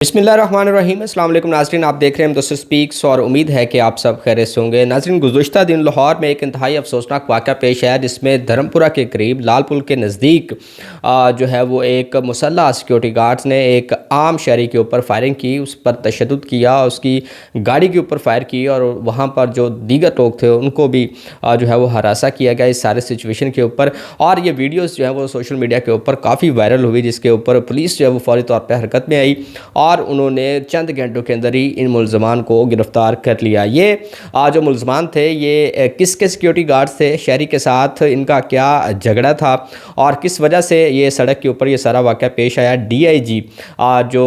बिस्मिल्लाहिर्रहमानिर्रहीम अस्सलाम वालेकुम नाज़रीन, आप देख रहे हैं दोस्तों स्पीक्स और उम्मीद है कि आप सब खैरियत से होंगे। नाज़रीन, गुज़श्ता दिन लाहौर में एक इंतहाई अफसोसनाक वाक़या पेश आया जिसमें धर्मपुरा के करीब लाल पुल के नज़दीक जो है वो एक मुसल्लह सिक्योरिटी गार्ड्स ने एक आम शहरी के ऊपर फायरिंग की, उस पर तशद्दुद किया, उसकी गाड़ी के ऊपर फायर की और वहाँ पर जो दीगर लोग थे उनको भी जो है वो हरासा किया गया इस सारे सिचुएशन के ऊपर। और ये वीडियोज़ जो है वो सोशल मीडिया के ऊपर काफ़ी वायरल हुई, जिसके ऊपर पुलिस जो है वो फौरी तौर पर हरकत में आई और उन्होंने चंद घंटों के अंदर ही इन मुलजमान को गिरफ्तार कर लिया। ये जो मुलजमान थे ये किसके सिक्योरिटी गार्ड्स थे, शहरी के साथ इनका क्या झगड़ा था और किस वजह से ये सड़क के ऊपर ये सारा वाक़या पेश आया। डीआईजी जो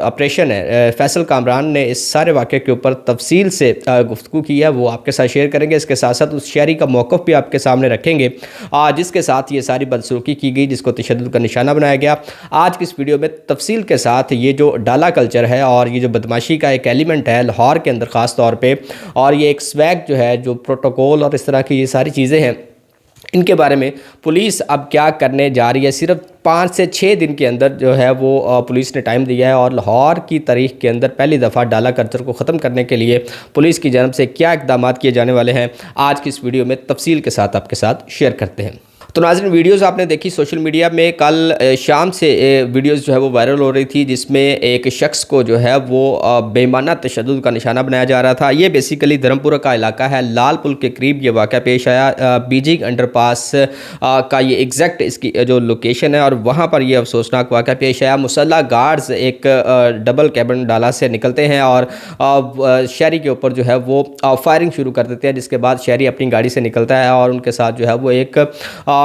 ऑपरेशन है फैसल कामरान ने इस सारे वाक़े के ऊपर तफसील से गुफ्तगू की है, वो आपके साथ शेयर करेंगे। इसके साथ साथ उस शहरी का मौक़िफ़ भी आपके सामने रखेंगे जिसके साथ ये सारी बदसलूकी की गई, जिसको तशद्दुद का निशाना बनाया गया। आज की इस वीडियो में तफसील के साथ ये जो डाला कल्चर है और ये जो बदमाशी का एक एलिमेंट है लाहौर के अंदर ख़ास तौर पे, और ये एक स्वैग जो है, जो प्रोटोकॉल और इस तरह की ये सारी चीज़ें हैं, इनके बारे में पुलिस अब क्या करने जा रही है। सिर्फ 5 से 6 दिन के अंदर जो है वो पुलिस ने टाइम दिया है और लाहौर की तारीख के अंदर पहली दफ़ा डाला कल्चर को ख़त्म करने के लिए पुलिस की जानब से क्या इक़दाम किए जाने वाले हैं, आज की इस वीडियो में तफसील के साथ आपके साथ शेयर करते हैं। तो नाज़रीन, वीडियोज़ आपने देखी सोशल मीडिया में, कल शाम से वीडियोज़ जो है वो वायरल हो रही थी जिसमें एक शख्स को जो है वो बेमाना तशद्दुद का निशाना बनाया जा रहा था। ये बेसिकली धर्मपुरा का इलाका है, लाल पुल के करीब ये वाक़या पेश आया। बीजिंग अंडरपास का ये एग्जैक्ट इसकी जो लोकेशन है और वहाँ पर यह अफसोसनाक वाक़या पेश आया। मुसल्लह गार्ड्स एक डबल कैबिन डाला से निकलते हैं और शहरी के ऊपर जो है वो फायरिंग शुरू कर देते हैं, जिसके बाद शहरी अपनी गाड़ी से निकलता है और उनके साथ जो है वो एक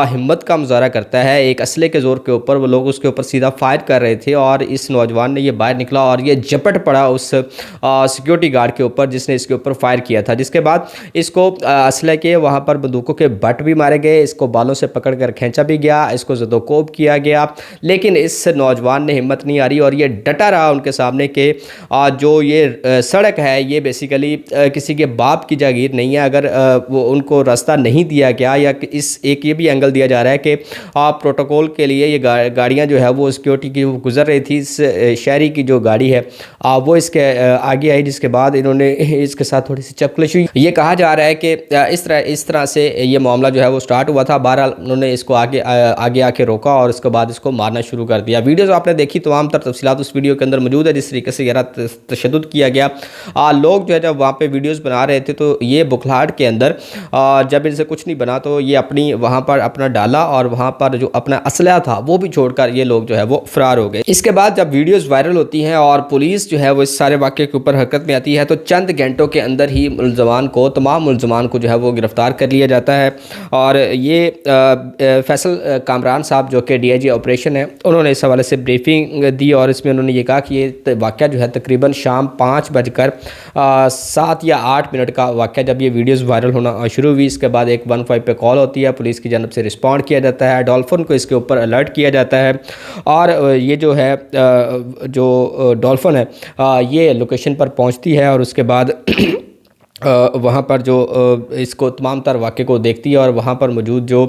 हिम्मत का मुजाहरा करता है। एक असले के ज़ोर के ऊपर वो लोग उसके ऊपर सीधा फायर कर रहे थे और इस नौजवान ने ये बाहर निकला और ये झपट पड़ा उस सिक्योरिटी गार्ड के ऊपर जिसने इसके ऊपर फायर किया था। जिसके बाद इसको असले के वहाँ पर बंदूकों के बट भी मारे गए, इसको बालों से पकड़ कर खींचा भी गया, इसको ज़दोकोब किया गया, लेकिन इस नौजवान ने हिम्मत नहीं आ रही और ये डटा रहा उनके सामने के जो ये सड़क है ये बेसिकली किसी के बाप की जागीर नहीं है। अगर वो उनको रास्ता नहीं दिया गया या इस एक ये भी एंगल दिया जा रहा है कि प्रोटोकॉल के लिए ये गाड़ियां जो है वो सिक्योरिटी की गुजर रही थी, इस शहरी की जो गाड़ी है वो इसके आगे आई, जिसके बाद इन्होंने इसके साथ थोड़ी सी चपकलिश हुई। ये कहा जा रहा है कि इस तरह से ये मामला जो है वो स्टार्ट हुआ था। बहरहाल उन्होंने इसको आगे आके रोका और उसके बाद इसको मारना शुरू कर दिया। वीडियोज़ आपने देखी, तमाम तर तफसीलात उस वीडियो के अंदर मौजूद है, जिस तरीके से गहरा तशद्दुद किया गया। लोग जो है जब वहाँ पर वीडियोज़ बना रहे थे तो ये बुखलाहट के अंदर जब इनसे कुछ नहीं बना तो ये अपनी वहाँ पर अपना डाला और वहाँ पर जो अपना असलहा था वो भी छोड़कर ये लोग जो है वो फरार हो गए। इसके बाद जब वीडियोस वायरल होती हैं और पुलिस जो है वो इस सारे वाक़े के ऊपर हरकत में आती है तो चंद घंटों के अंदर ही तमाम मुलजमान को जो है वो गिरफ्तार कर लिया जाता है। और ये फैसल कामरान साहब जो कि डीआईजी ऑपरेशन है, उन्होंने इस हवाले से ब्रीफिंग दी और इसमें उन्होंने ये कहा कि ये वाक़या जो है तकरीबन शाम 5:07 या 8 मिनट का वाक़या जब ये वीडियोज़ वायरल होना शुरू हुई, इसके बाद एक 15 पे कॉल होती है, पुलिस की जानब से रिस्पॉन्ड किया जाता है, डॉल्फिन को इसके ऊपर अलर्ट किया जाता है और ये जो है जो डॉल्फिन है ये लोकेशन पर पहुंचती है और उसके बाद वहाँ पर जो इसको तमाम तर वाक़े को देखती है और वहाँ पर मौजूद जो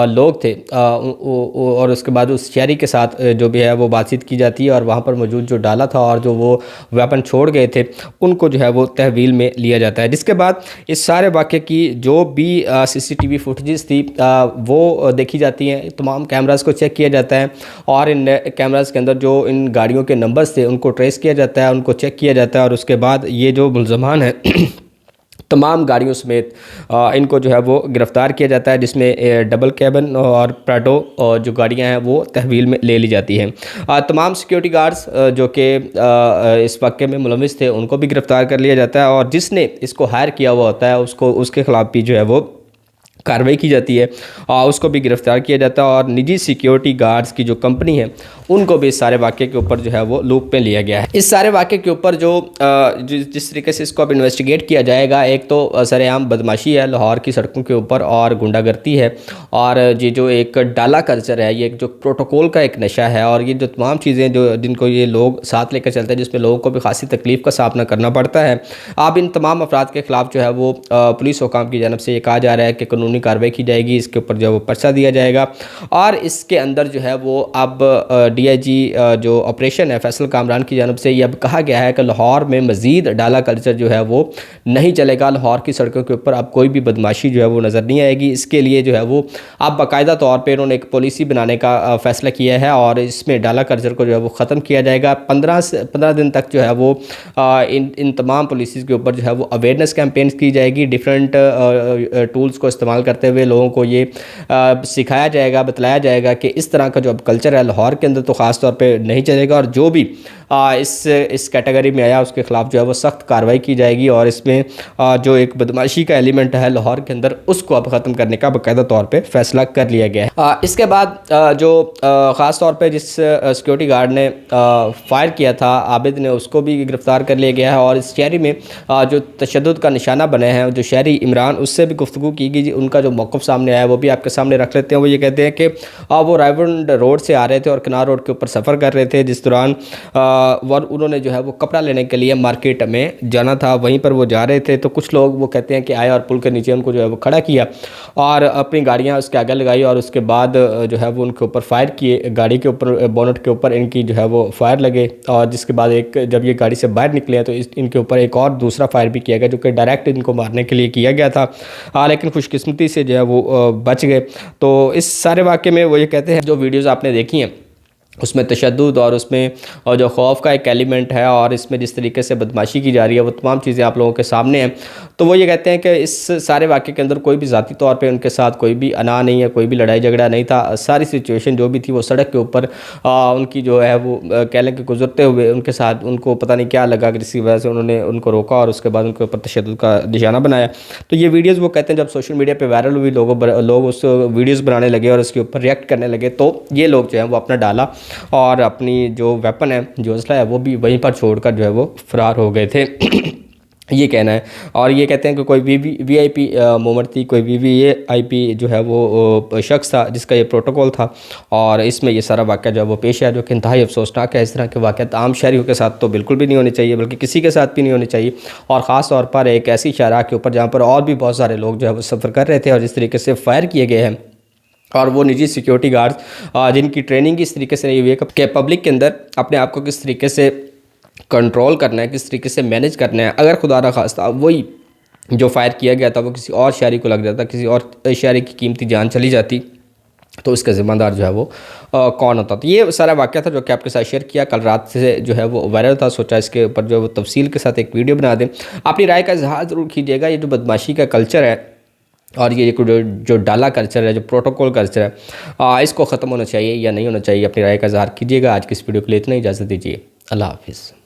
लोग थे और उसके बाद उस शहरी के साथ जो भी है वो बातचीत की जाती है और वहाँ पर मौजूद जो डाला था और जो वो वेपन छोड़ गए थे उनको जो है वो तहवील में लिया जाता है। जिसके बाद इस सारे वाक़े की जो भी सीसीटीवी फुटेजेस थी वो देखी जाती हैं, तमाम कैमरास को चेक किया जाता है और इन कैमरास के अंदर जो इन गाड़ियों के नंबर्स थे उनको ट्रेस किया जाता है, उनको चेक किया जाता है और उसके बाद ये जो मुलजमान है तमाम गाड़ियों समेत इनको जो है वो गिरफ़्तार किया जाता है, जिसमें डबल कैबिन और प्राडो जो गाड़ियां हैं वो तहवील में ले ली जाती हैं। तमाम सिक्योरिटी गार्ड्स जो कि इस वाक़े में मुलविस थे उनको भी गिरफ़्तार कर लिया जाता है और जिसने इसको हायर किया हुआ होता है उसके ख़िलाफ़ भी जो है वो कार्रवाई की जाती है और उसको भी गिरफ़्तार किया जाता है और निजी सिक्योरिटी गार्ड्स की जो कंपनी है उनको भी इस सारे वाक़े के ऊपर जो है वो लूप पे लिया गया है। इस सारे वाक़े के ऊपर जिस तरीके से इसको अब इन्वेस्टिगेट किया जाएगा, एक तो सरेआम बदमाशी है लाहौर की सड़कों के ऊपर और गुंडागर्दी है और ये जो एक डाला कल्चर है, ये एक जो प्रोटोकॉल का एक नशा है और ये जो तमाम चीज़ें जो जिनको ये लोग साथ लेकर चलते हैं जिसमें लोगों को भी खासी तकलीफ़ का सामना करना पड़ता है। अब इन तमाम अफराद के ख़िलाफ़ जो है वो पुलिस हुकाम की जानब से ये कहा जा रहा है कि कानूनी कानूनी कार्रवाई की जाएगी, इसके ऊपर जो है वो पर्चा दिया जाएगा। और इसके अंदर जो है वो अब DIG जो ऑपरेशन है फैसल कामरान की जानब से ये अब कहा गया है कि लाहौर में मज़ीद डाला कल्चर जो है वो नहीं चलेगा। लाहौर की सड़कों के ऊपर अब कोई भी बदमाशी जो है वो नज़र नहीं आएगी। इसके लिए जो है वो अब बाकायदा तौर पर उन्होंने एक पॉलिसी बनाने का फ़ैसला किया है और इसमें डाला कल्चर को जो है वो ख़त्म किया जाएगा। 15 दिन तक जो है वो इन तमाम पॉलिसीज़ के ऊपर जो है वो अवेयरनेस कैंपेन्स की जाएगी। डिफरेंट टूल्स को इस्तेमाल करते हुए लोगों को ये सिखाया जाएगा, बतलाया जाएगा कि इस तरह का जो अब कल्चर है लाहौर के अंदर तो ख़ास तौर पे नहीं चलेगा और जो भी इस कैटेगरी में आया उसके ख़िलाफ़ जो है वो सख्त कार्रवाई की जाएगी। और इसमें जो एक बदमाशी का एलिमेंट है लाहौर के अंदर उसको अब ख़त्म करने का बाकायदा तौर पे फ़ैसला कर लिया गया है। इसके बाद जो ख़ास तौर पे जिस सिक्योरिटी गार्ड ने फायर किया था आबिद ने, उसको भी गिरफ़्तार कर लिया गया है। और इस शहरी में जो तशद्दुद का निशाना बने हैं जो शहरी इमरान, उससे भी गुफ्तगू की गई। उनका जो मौक़िफ़ सामने आया वो भी आपके सामने रख लेते हैं। वो ये कहते हैं कि वो रायवंड रोड से आ रहे थे और किनार रोड के ऊपर सफ़र कर रहे थे, जिस दौरान उन्होंने जो है वो कपड़ा लेने के लिए मार्केट में जाना था। वहीं पर वो जा रहे थे तो कुछ लोग वो कहते हैं कि आए और पुल के नीचे उनको जो है वो खड़ा किया और अपनी गाड़ियाँ उसके आगे लगाई और उसके बाद जो है वो उनके ऊपर फायर किए। गाड़ी के ऊपर बोनट के ऊपर इनकी जो है वो फायर लगे और जिसके बाद जब ये गाड़ी से बाहर निकले हैं तो इनके ऊपर एक और दूसरा फायर भी किया गया जो कि डायरेक्ट इनको मारने के लिए किया गया था। लेकिन खुशकिस्मती से जो है वो बच गए। तो इस सारे वाक़े में वो ये कहते हैं जो वीडियोज़ आपने देखी हैं उसमें तशद्दुद और उसमें जो खौफ का एक एलिमेंट है और इसमें जिस तरीके से बदमाशी की जा रही है वो तमाम चीज़ें आप लोगों के सामने हैं। तो वो ये कहते हैं कि इस सारे वाक़े के अंदर कोई भी ज़ाती तौर पे उनके साथ कोई भी अना नहीं है, कोई भी लड़ाई झगड़ा नहीं था। सारी सिचुएशन जो भी थी वो सड़क के ऊपर उनकी जो है वो कह लें कि गुजरते हुए उनके साथ उनको पता नहीं क्या लगा कि जिसकी वजह से उन्होंने उनको रोका और उसके बाद उनके ऊपर तशद्दुद का निशाना बनाया। तो ये वीडियोज़ वो कहते हैं जब सोशल मीडिया पर वायरल हुई, लोग उस वीडियोज़ बनाने लगे और उसके ऊपर रिएक्ट करने लगे तो ये लोग जो है वो अपना डाला और अपनी जो वेपन है, जो असला है, वो भी वहीं पर छोड़कर जो है वो फ़रार हो गए थे। ये कहना है। और ये कहते हैं कि कोई VIP मोमेंट थी, कोई VVIP जो है वो शख्स था जिसका ये प्रोटोकॉल था और इसमें ये सारा वाक़या जो है वो पेश है जो कि इंतहाई अफसोसनाक है। इस तरह के वाक़यात आम शहरियों के साथ तो बिल्कुल भी नहीं होने चाहिए, बल्कि किसी के साथ भी नहीं होने चाहिए और ख़ास तौर पर एक ऐसी शाहराह के ऊपर जहाँ पर और भी बहुत सारे लोग जो है वो सफ़र कर रहे थे और जिस तरीके से फायर किए गए हैं और वो निजी सिक्योरिटी गार्ड्स जिनकी ट्रेनिंग इस तरीके से नहीं हुई है कि पब्लिक के अंदर अपने आप को किस तरीके से कंट्रोल करना है, किस तरीके से मैनेज करना है। अगर खुदा न खास्ता वही जो फायर किया गया था वो किसी और शहरी को लग जाता, किसी और शहरी की कीमती जान चली जाती, तो इसका ज़िम्मेदार जो है वो कौन होता। तो ये सारा वाक़या था जो कि आपके साथ शेयर किया। कल रात से जो है वो वायरल था, सोचा इसके ऊपर जो है वो तफसील के साथ एक वीडियो बना दें। अपनी राय का इजहार ज़रूर कीजिएगा। ये जो बदमाशी का कल्चर है और ये जो डाला कल्चर है, जो प्रोटोकॉल कल्चर है, इसको ख़त्म होना चाहिए या नहीं होना चाहिए, अपनी राय का इज़हार कीजिएगा। आज की इस वीडियो के लिए इतना ही, इजाज़त दीजिए। अल्लाह हाफ़िज़।